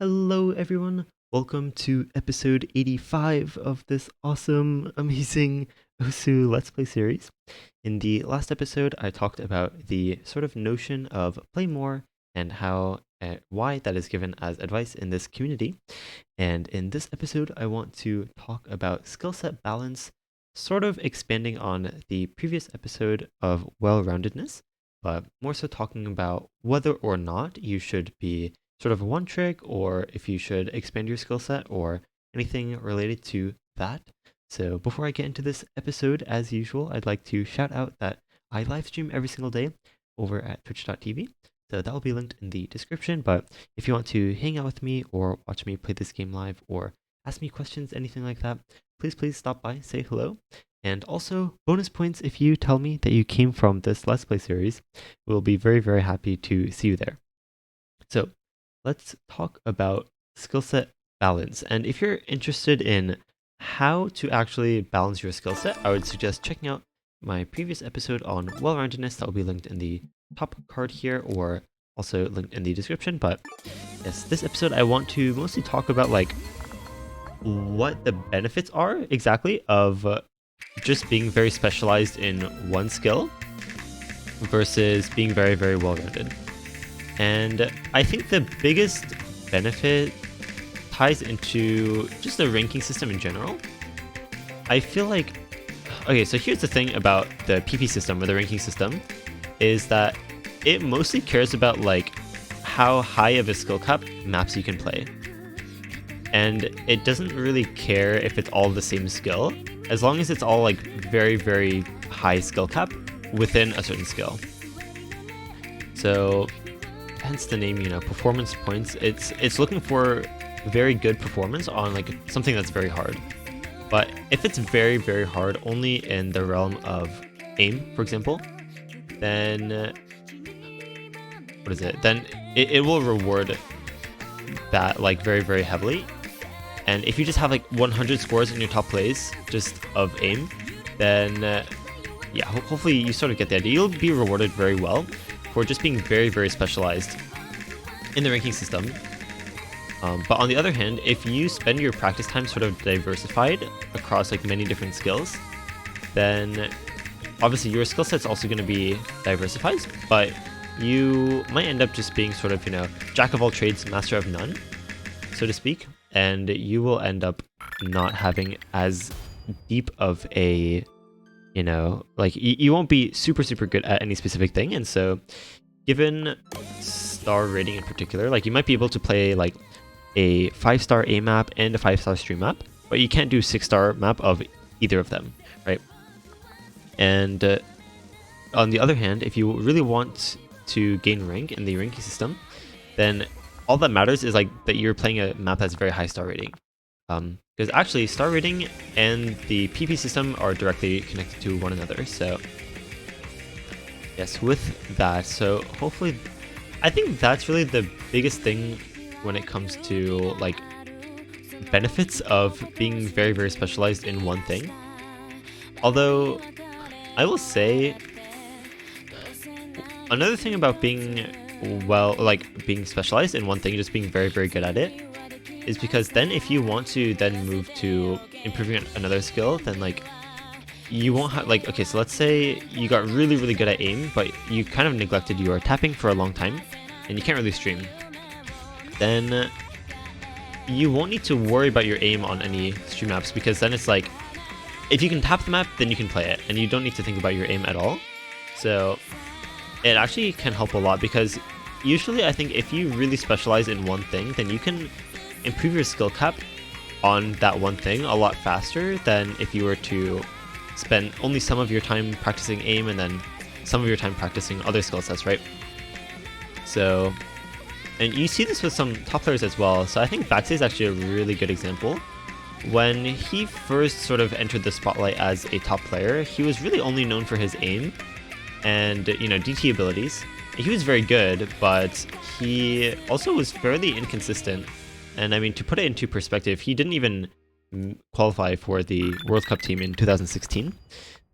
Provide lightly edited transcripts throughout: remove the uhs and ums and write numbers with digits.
Hello, everyone. Welcome to episode 85 of this awesome, amazing Osu Let's Play series. In the last episode, I talked about the sort of notion of play more and how why that is given as advice in this community. And in this episode, I want to talk about skill set balance, sort of expanding on the previous episode of well-roundedness, but more so talking about whether or not you should be sort of one trick, or if you should expand your skill set, or anything related to that. So before I get into this episode, as usual, I'd like to shout out that I live stream every single day over at twitch.tv. So that will be linked in the description. But if you want to hang out with me or watch me play this game live or ask me questions, anything like that, please stop by, say hello. And also bonus points if you tell me that you came from this Let's Play series. We'll be very happy to see you there. So let's talk about skill set balance. And if you're interested in how to actually balance your skill set, I would suggest checking out my previous episode on well-roundedness. That will be linked in the top card here, or also linked in the description. But yes, this episode I want to mostly talk about like what the benefits are exactly of just being very specialized in one skill versus being very well-rounded. And I think the biggest benefit ties into just the ranking system in general. I feel like, okay, so here's the thing about the PP system or the ranking system, is that it mostly cares about like how high of a skill cap maps you can play. And it doesn't really care if it's all the same skill, as long as it's all like very high skill cap within a certain skill. So hence the name, performance points. It's looking for very good performance on like something that's very hard. But if it's very hard only in the realm of aim, for example, then then it will reward that like very heavily. And if you just have like 100 scores in your top plays just of aim, then yeah, hopefully you sort of get the idea. You'll be rewarded very well for just being very specialized in the ranking system. But on the other hand, if you spend your practice time sort of diversified across like many different skills, then obviously your skill set's also going to be diversified, but you might end up just being sort of, jack of all trades, master of none, so to speak, and you will end up not having as deep of a like you won't be super good at any specific thing. And so given star rating in particular, like you might be able to play like a 5-star A map and a 5-star stream map, but you can't do 6-star map of either of them, right? And on the other hand, if you really want to gain rank in the ranking system, then all that matters is like that you're playing a map that's very high star rating. Because actually star rating and the PP system are directly connected to one another. So yes, with that, so hopefully, I think that's really the biggest thing when it comes to like benefits of being very specialized in one thing. Although I will say another thing about being being specialized in one thing, just being very good at it, is because then if you want to then move to improving another skill, then like you won't have like, okay, so let's say you got really good at aim, but you kind of neglected your tapping for a long time and you can't really stream, then you won't need to worry about your aim on any stream maps, because then it's like if you can tap the map, then you can play it and you don't need to think about your aim at all. So it actually can help a lot, because usually I think if you really specialize in one thing, then you can improve your skill cap on that one thing a lot faster than if you were to spend only some of your time practicing aim and then some of your time practicing other skill sets, right? So, and you see this with some top players as well. So I think Baxi is actually a really good example. When he first sort of entered the spotlight as a top player, he was really only known for his aim and DT abilities. He was very good, but he also was fairly inconsistent. And I mean, to put it into perspective, he didn't even qualify for the World Cup team in 2016,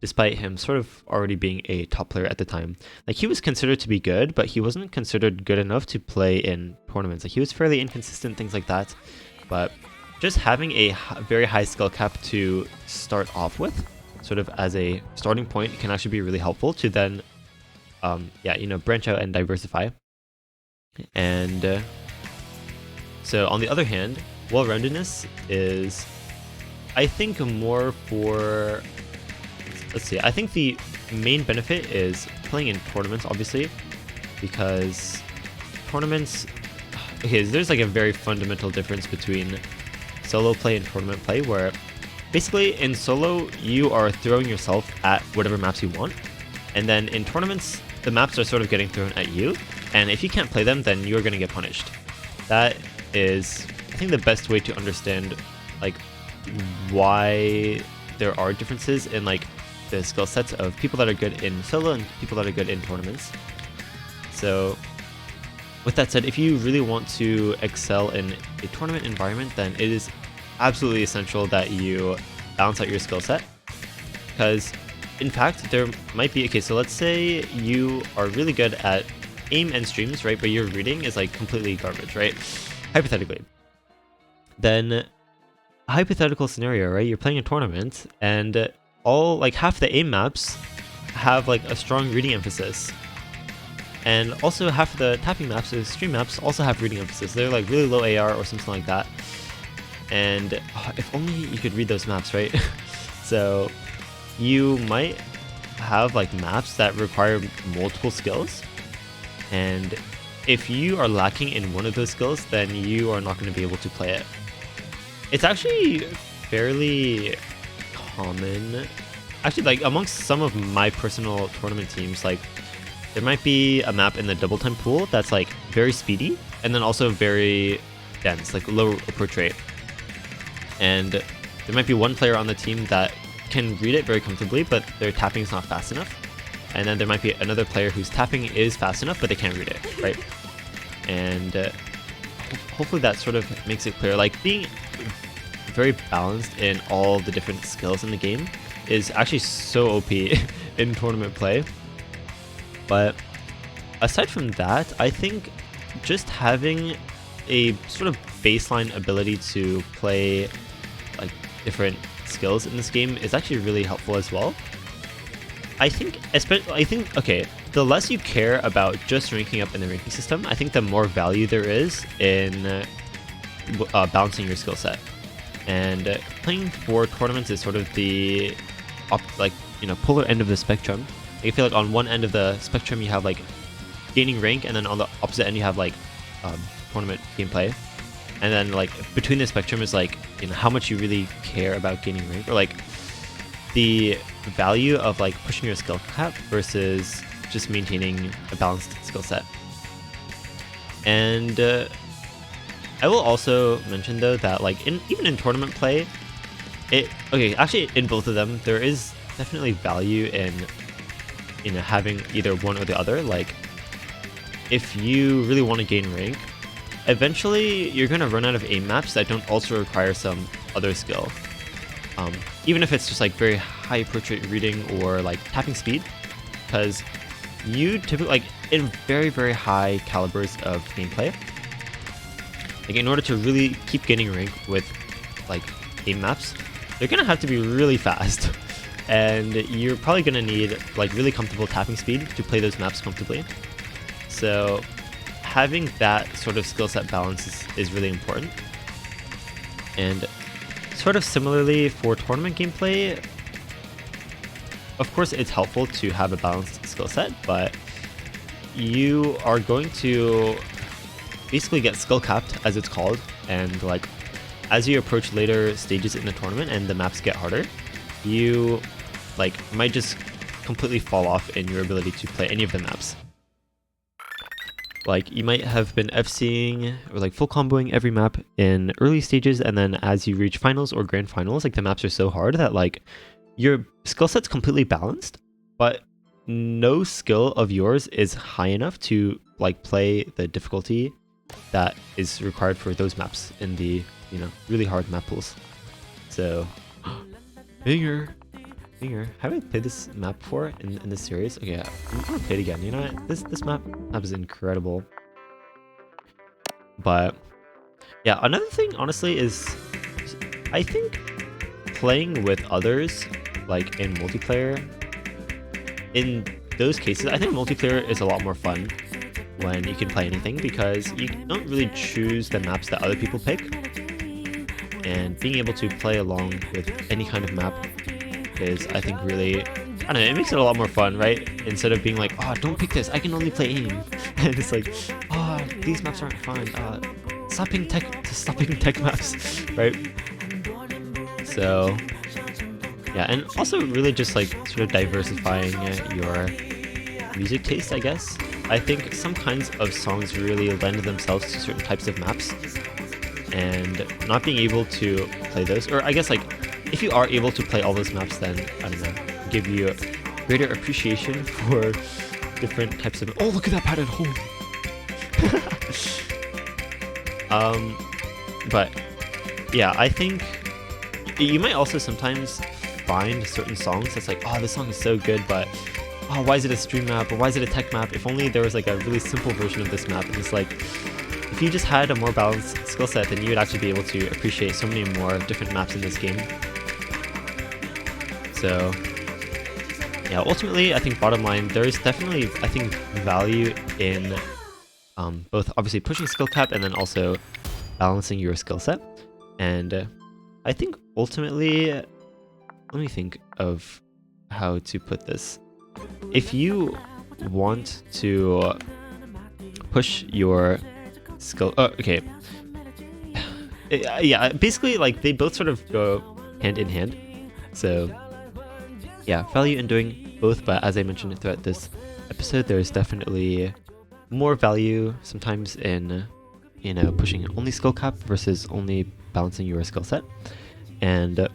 despite him sort of already being a top player at the time. Like, he was considered to be good, but he wasn't considered good enough to play in tournaments. Like, he was fairly inconsistent, things like that. But just having a very high skill cap to start off with, sort of as a starting point, can actually be really helpful to then, branch out and diversify. And so on the other hand, well-roundedness is, I think, more for, let's see, I think the main benefit is playing in tournaments, obviously, because tournaments, okay, there's like a very fundamental difference between solo play and tournament play, where basically in solo, you are throwing yourself at whatever maps you want, and then in tournaments, the maps are sort of getting thrown at you, and if you can't play them, then you're going to get punished. That is, I think, the best way to understand like why there are differences in like the skill sets of people that are good in solo and people that are good in tournaments. So with that said, if you really want to excel in a tournament environment, then it is absolutely essential that you balance out your skill set, because in fact there might be, okay, so let's say you are really good at aim and streams, right, but your reading is like completely garbage, right, hypothetically. Then hypothetical scenario, right, you're playing a tournament and all like half the aim maps have like a strong reading emphasis, and also half the tapping maps, the stream maps, also have reading emphasis. They're like really low AR or something like that, and if only you could read those maps, right? So you might have like maps that require multiple skills, and if you are lacking in one of those skills, then you are not going to be able to play it. It's actually fairly common, actually, like amongst some of my personal tournament teams. Like, there might be a map in the double time pool that's like very speedy and then also very dense, like low approach rate, and there might be one player on the team that can read it very comfortably, but their tapping is not fast enough, and then there might be another player whose tapping is fast enough but they can't read it, right? And hopefully that sort of makes it clear. Like, being very balanced in all the different skills in the game is actually so OP in tournament play. But aside from that, I think just having a sort of baseline ability to play like different skills in this game is actually really helpful as well. I think, okay, the less you care about just ranking up in the ranking system, I think the more value there is in balancing your skill set. And playing for tournaments is sort of the polar end of the spectrum. I feel like on one end of the spectrum you have like gaining rank, and then on the opposite end you have like tournament gameplay. And then like between the spectrum is like, you know, how much you really care about gaining rank, or like the value of like pushing your skill cap versus just maintaining a balanced skill set. And I will also mention though that like even in tournament play, actually in both of them there is definitely value in, you know, having either one or the other. Like, if you really want to gain rank, eventually you're going to run out of aim maps that don't also require some other skill. Even if it's just like very high approach rate reading or like tapping speed, because you typically, like in very, very high calibers of gameplay, like in order to really keep gaining rank with like aim maps, they're going to have to be really fast. And you're probably going to need like really comfortable tapping speed to play those maps comfortably. So having that sort of skill set balance is really important. And sort of similarly for tournament gameplay, of course it's helpful to have a balanced skill set, but you are going to basically get skill capped, as it's called, and like as you approach later stages in the tournament and the maps get harder, you like might just completely fall off in your ability to play any of the maps. Like, you might have been FCing or like full comboing every map in early stages, and then as you reach finals or grand finals, like the maps are so hard that like your skill set's completely balanced, but no skill of yours is high enough to like play the difficulty that is required for those maps in the, you know, really hard map pools. So, banger. Finger. Have I played this map before in this series? Okay, I'm gonna play it again. You know what? This map is incredible. But yeah, another thing honestly is I think playing with others, like in multiplayer, in those cases, I think multiplayer is a lot more fun when you can play anything because you don't really choose the maps that other people pick. And being able to play along with any kind of map is, I think, really, I don't know, it makes it a lot more fun, right? Instead of being like, oh, don't pick this, I can only play aim. And it's like, oh, these maps aren't fun. Stop picking tech maps, right? So, yeah, and also really just like sort of diversifying your music taste, I guess. I think some kinds of songs really lend themselves to certain types of maps, and not being able to play those, or I guess like if you are able to play all those maps, then I don't know, give you a greater appreciation for different types of. Oh, look at that padded hole. But yeah, I think you might also sometimes find certain songs that's like, oh, this song is so good, but oh, why is it a stream map or why is it a tech map? If only there was like a really simple version of this map. And it's like, if you just had a more balanced skill set, then you would actually be able to appreciate so many more different maps in this game. So yeah, ultimately, I think bottom line, there is definitely, I think, value in both obviously pushing skill cap and then also balancing your skill set. And I think ultimately, let me think of how to put this. If you want to push your skill, okay, yeah, basically like they both sort of go hand in hand. So yeah, value in doing both, but as I mentioned throughout this episode, there's definitely more value sometimes in, you know, pushing only skill cap versus only balancing your skill set. And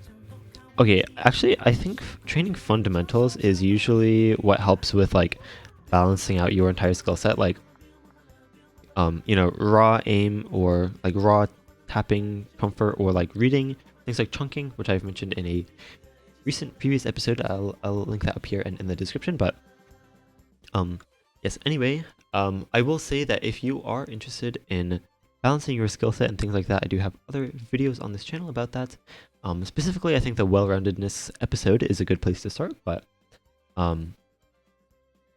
okay, actually, I think training fundamentals is usually what helps with like balancing out your entire skill set, like you know, raw aim or like raw tapping comfort or like reading, things like chunking, which I've mentioned in a recent previous episode. I'll link that up here and in the description. But yes, anyway, I will say that if you are interested in balancing your skill set and things like that, I do have other videos on this channel about that. Specifically, I think the well-roundedness episode is a good place to start, but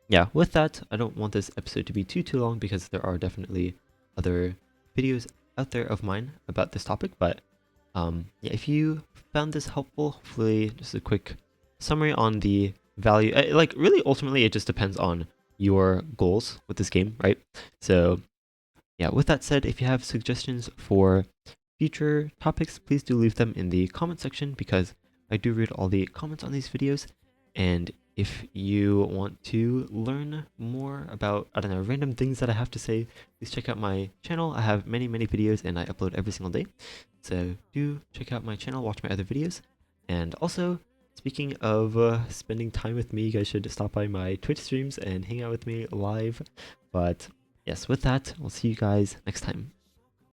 yeah, with that, I don't want this episode to be too long because there are definitely other videos out there of mine about this topic. But yeah, if you found this helpful, hopefully just a quick summary on the value, like really ultimately it just depends on your goals with this game, right? So yeah, with that said, if you have suggestions for future topics, please do leave them in the comment section because I do read all the comments on these videos. And if you want to learn more about, I don't know, random things that I have to say, please check out my channel. I have many videos and I upload every single day. So do check out my channel, watch my other videos. And also, speaking of spending time with me, you guys should stop by my Twitch streams and hang out with me live. But yes, with that, I'll see you guys next time.